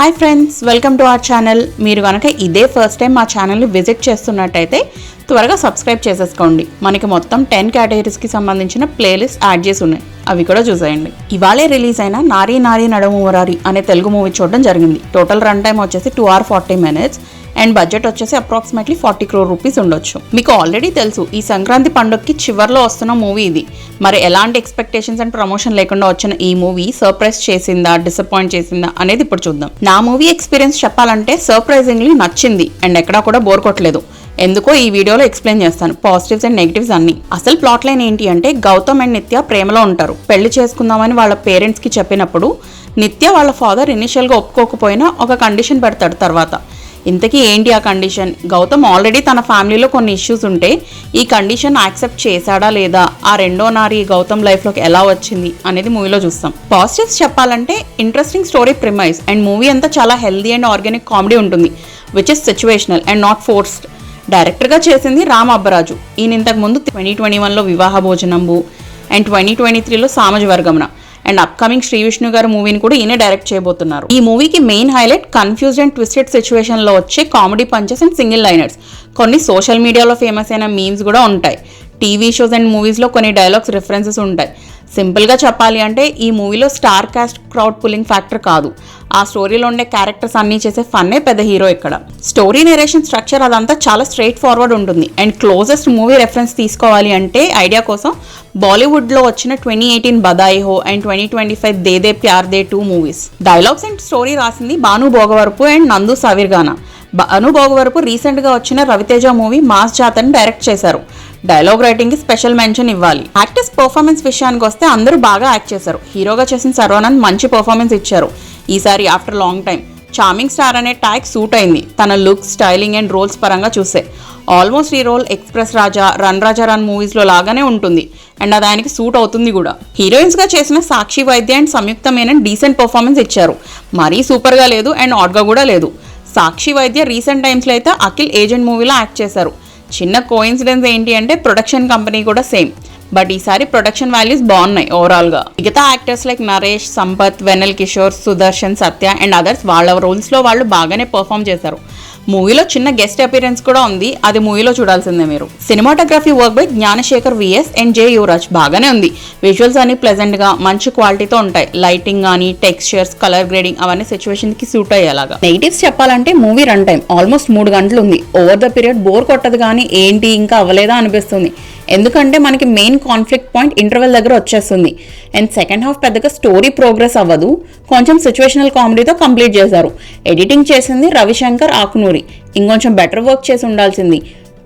Hi friends, welcome to our channel. మీరు కనుక ఇదే ఫస్ట్ టైం మా ఛానల్ని విజిట్ చేస్తున్నట్టయితే త్వరగా సబ్స్క్రైబ్ చేసేసుకోండి. మనకి మొత్తం 10 కేటగిరీస్కి సంబంధించిన ప్లేలిస్ట్ యాడ్ చేసి ఉన్నాయి, అవి కూడా చూసేయండి. ఇవాళే రిలీజ్ అయిన నారీ నారీ నడుము మురారి అనే తెలుగు మూవీ చూడడం జరిగింది. టోటల్ రన్ టైం వచ్చేసి 2 hours 40 minutes అండ్ బడ్జెట్ వచ్చేసి అప్రాక్సిమేట్లీ 40 crore rupees ఉండొచ్చు. మీకు ఆల్రెడీ తెలుసు ఈ సంక్రాంతి పండుగకి చివర్లో వస్తున్న మూవీ ఇది. మరి ఎలాంటి ఎక్స్పెక్టేషన్స్ అండ్ ప్రమోషన్ లేకుండా వచ్చిన ఈ మూవీ సర్ప్రైజ్ చేసిందా, డిసప్పాయింట్ చేసిందా అనేది ఇప్పుడు చూద్దాం. నా మూవీ ఎక్స్పీరియన్స్ చెప్పాలంటే సర్ప్రైజింగ్లీ నచ్చింది అండ్ ఎక్కడా కూడా బోర్ కొట్టలేదు. ఎందుకో ఈ వీడియోలో ఎక్స్ప్లెయిన్ చేస్తాను, పాజిటివ్స్ అండ్ నెగిటివ్స్ అన్ని. అసలు ప్లాట్ లైన్ ఏంటి అంటే, గౌతమ్ అండ్ నిత్య ప్రేమలో ఉంటారు. పెళ్లి చేసుకుందామని వాళ్ళ పేరెంట్స్ కి చెప్పినప్పుడు నిత్య వాళ్ళ ఫాదర్ ఇనిషియల్ గా ఒప్పుకోకపోయినా ఒక కండిషన్ పెడతాడు. తర్వాత ఇంతకీ ఏంటి ఆ కండిషన్? గౌతమ్ ఆల్రెడీ తన ఫ్యామిలీలో కొన్ని ఇష్యూస్ ఉంటే ఈ కండిషన్ యాక్సెప్ట్ చేశాడా లేదా, ఆ రెండో నారి గౌతమ్ లైఫ్ లోకి ఎలా వచ్చింది అనేది మూవీలో చూస్తాం. పాజిటివ్స్ చెప్పాలంటే interesting story premise and movie అంతా చాలా హెల్దీ అండ్ ఆర్గానిక్ కామెడీ ఉంటుంది, which is situational and not forced. డైరెక్టర్గా చేసింది రామ్ అబ్బరాజు. ఈయన ఇంతకు ముందు 2021లో వివాహ భోజనంబు అండ్ 2023లో Samajavaragamana and upcoming Sree Vishnu గారి మూవీని కూడా ఈయన డైరెక్ట్ చేయబోతున్నారు. ఈ మూవీకి main highlight confused and twisted situation లో వచ్చే comedy punches and single liners. కొన్ని సోషల్ మీడియాలో ఫేమస్ అయిన మీమ్స్ కూడా ఉంటాయి. టీవీ షోస్ అండ్ మూవీస్లో కొన్ని డైలాగ్స్ రిఫరెన్సెస్ ఉంటాయి. సింపుల్గా చెప్పాలి అంటే ఈ మూవీలో star cast crowd pulling factor కాదు, ఆ స్టోరీలో ఉండే క్యారెక్టర్స్ అన్నీ చేసే ఫన్నే పెద్ద హీరో ఇక్కడ. స్టోరీ నేరేషన్ స్ట్రక్చర్ అదంతా చాలా స్ట్రైట్ ఫార్వర్డ్ ఉంటుంది. అండ్ క్లోజెస్ట్ మూవీ రెఫరెన్స్ తీసుకోవాలి అంటే ఐడియా కోసం బాలీవుడ్లో వచ్చిన 2018 Badhaai Ho and 2025 De De Pyaar De 2 movies. Dialogues and story రాసింది భాను భోగవరపు అండ్ నందు సావిర్గానా. భాను భోగవరపు రీసెంట్గా వచ్చిన రవితేజ మూవీ మాస్ జాతరని డైరెక్ట్ చేశారు. డైలాగ్ రైటింగ్ కి స్పెషల్ మెన్షన్ ఇవ్వాలి. యాక్టర్స్ పర్ఫార్మెన్స్ విషయానికి వస్తే అందరూ బాగా యాక్ట్ చేశారు. హీరోగా చేసిన సర్వానంద్ మంచి పర్ఫార్మెన్స్ ఇచ్చారు. ఈసారి after long time charming star అనే ట్యాగ్ సూట్ అయింది తన లుక్, స్టైలింగ్ అండ్ రోల్స్ పరంగా చూస్తే. ఆల్మోస్ట్ ఈ రోల్ ఎక్స్ప్రెస్ రాజా, రన్ రాజా రన్ మూవీస్ లో లాగానే ఉంటుంది అండ్ అది ఆయనకి సూట్ అవుతుంది కూడా. హీరోయిన్స్ గా చేసిన Sakshi Vaidya and Samyuktha Menon decent performance ఇచ్చారు. మరీ సూపర్ గా లేదు అండ్ ఆడ్ గా కూడా లేదు. సాక్షి వైద్య రీసెంట్ టైమ్స్ లో అయితే అఖిల్ ఏజెంట్ మూవీలో యాక్ట్ చేశారు. చిన్న కోఇన్సిడెన్స్ ఏంటి అంటే ప్రొడక్షన్ కంపెనీ కూడా సేమ్, బట్ ఈసారి ప్రొడక్షన్ వాల్యూస్ బాగున్నాయి ఓవరాల్ గా. మిగతా actors like Naresh, Sampath, Vennela Kishore, Sudarshan, Satya and others వాళ్ళ రోల్స్ లో వాళ్ళు బాగానే పర్ఫామ్ చేశారు. మూవీలో చిన్న గెస్ట్ అపీరెన్స్ కూడా ఉంది, అది మూవీలో చూడాల్సిందే మీరు. Cinematography work by Gnanasekhar VS and J Yuvaraj బాగానే ఉంది. విజువల్స్ అన్ని ప్లెజెంట్ గా మంచి క్వాలిటీతో ఉంటాయి. లైటింగ్ కానీ, టెక్స్చర్స్, కలర్ గ్రేడింగ్ అవన్నీ సిచ్యువేషన్ కి సూట్ అయ్యేలాగా. నెగిటివ్స్ చెప్పాలంటే మూవీ రన్ టైం ఆల్మోస్ట్ 3 గంటలు ఉంది. ఓవర్ ద పీరియడ్ బోర్ కొట్టదు కానీ ఏంటి ఇంకా అవ్వలేదా అనిపిస్తుంది. ఎందుకంటే మనకి మెయిన్ కాన్ఫ్లిక్ట్ పాయింట్ ఇంటర్వెల్ దగ్గర వచ్చేస్తుంది అండ్ సెకండ్ హాఫ్ పెద్దగా స్టోరీ ప్రోగ్రెస్ అవ్వదు. కొంచెం సిచ్యువేషనల్ కామెడీతో కంప్లీట్ చేశారు. ఎడిటింగ్ చేసింది రవిశంకర్ ఆకునూరి. ఇంకొంచెం బెటర్ వర్క్ చేసి ఉండాల్సింది.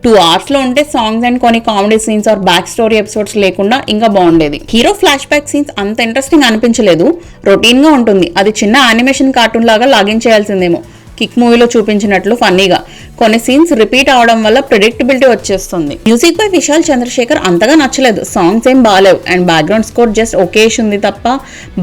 2 hours లో ఉంటే సాంగ్స్ అండ్ కొన్ని comedy scenes or back story episodes లేకుండా ఇంకా బాగుండేది. హీరో ఫ్లాష్ బ్యాక్ సీన్స్ అంత ఇంట్రెస్టింగ్ అనిపించలేదు, రొటీన్ గా ఉంటుంది. అది చిన్న యానిమేషన్ కార్టూన్ లాగా లాగిన్ చేయాల్సిందేమో. కిక్ మూవీలో చూపించినట్లు ఫన్నీగా కొన్ని సీన్స్ రిపీట్ అవడం వల్ల ప్రెడిక్టబిలిటీ వచ్చేస్తుంది. మ్యూజిక్ బై విశాల్ చంద్రశేఖర్ అంతగా నచ్చలేదు. సాంగ్స్ ఏం బాగాలేవు and background score just okayish ఉంది తప్ప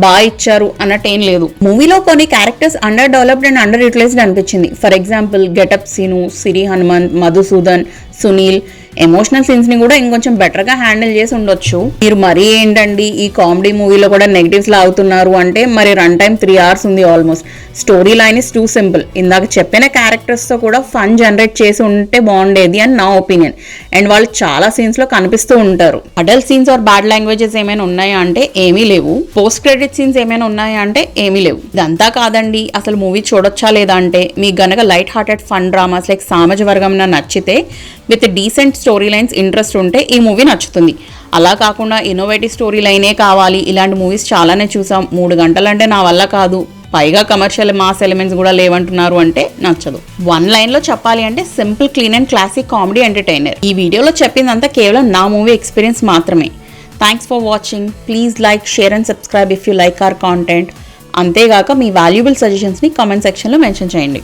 బాగా ఇచ్చారు అన్నట్టు ఏం లేదు. మూవీలో కొన్ని characters under developed and under utilised అనిపించింది. For example Getup Seenu, Siri Hanumanth, Madhusudan, Sunil. Emotional scenes ని కూడా ఇంకొంచెం బెటర్ గా హ్యాండిల్ చేసి ఉండొచ్చు. మీరు మరీ ఏంటండి ఈ కామెడీ మూవీలో కూడా నెగిటివ్స్ లాగుతున్నారు అంటే, మరి రన్ టైం 3 hours ఉంది almost. Story line is two simple. ఇందాక చెప్పిన క్యారెక్టర్స్ తో కూడా ఫన్ జనరేట్ చేసి ఉంటే బాగుండేది అని నా ఒపీనియన్. అండ్ వాళ్ళు చాలా సీన్స్ లో కనిపిస్తూ ఉంటారు. Adult scenes or bad languages ఏమైనా ఉన్నాయా అంటే ఏమీ లేవు. పోస్ట్ క్రెడిట్ సీన్స్ ఏమైనా ఉన్నాయా అంటే ఏమీ లేవు. ఇదంతా కాదండి అసలు మూవీ చూడొచ్చా లేదా అంటే, మీకు గనక light hearted fun dramas like Samajavaragamana నచ్చితే, with decent story lines interest ఉంటే ఈ మూవీ నచ్చుతుంది. అలా కాకుండా ఇన్నోవేటివ్ స్టోరీ లైనే కావాలి, ఇలాంటి మూవీస్ చాలానే చూసాం, 3 గంటలంటే నా వల్ల కాదు, పైగా కమర్షియల్ మాస్ ఎలిమెంట్స్ కూడా లేవంటున్నారు అంటే నచ్చదు. 1 line లో చెప్పాలి అంటే simple, clean and classic comedy entertainer. ఈ వీడియోలో చెప్పిందంతా కేవలం నా మూవీ ఎక్స్పీరియన్స్ మాత్రమే. Thanks for watching. Please like, share and subscribe if you like our content. అంతేగాక మీ వాల్యుబుల్ సజెషన్స్ని కామెంట్ సెక్షన్లో మెన్షన్ చేయండి.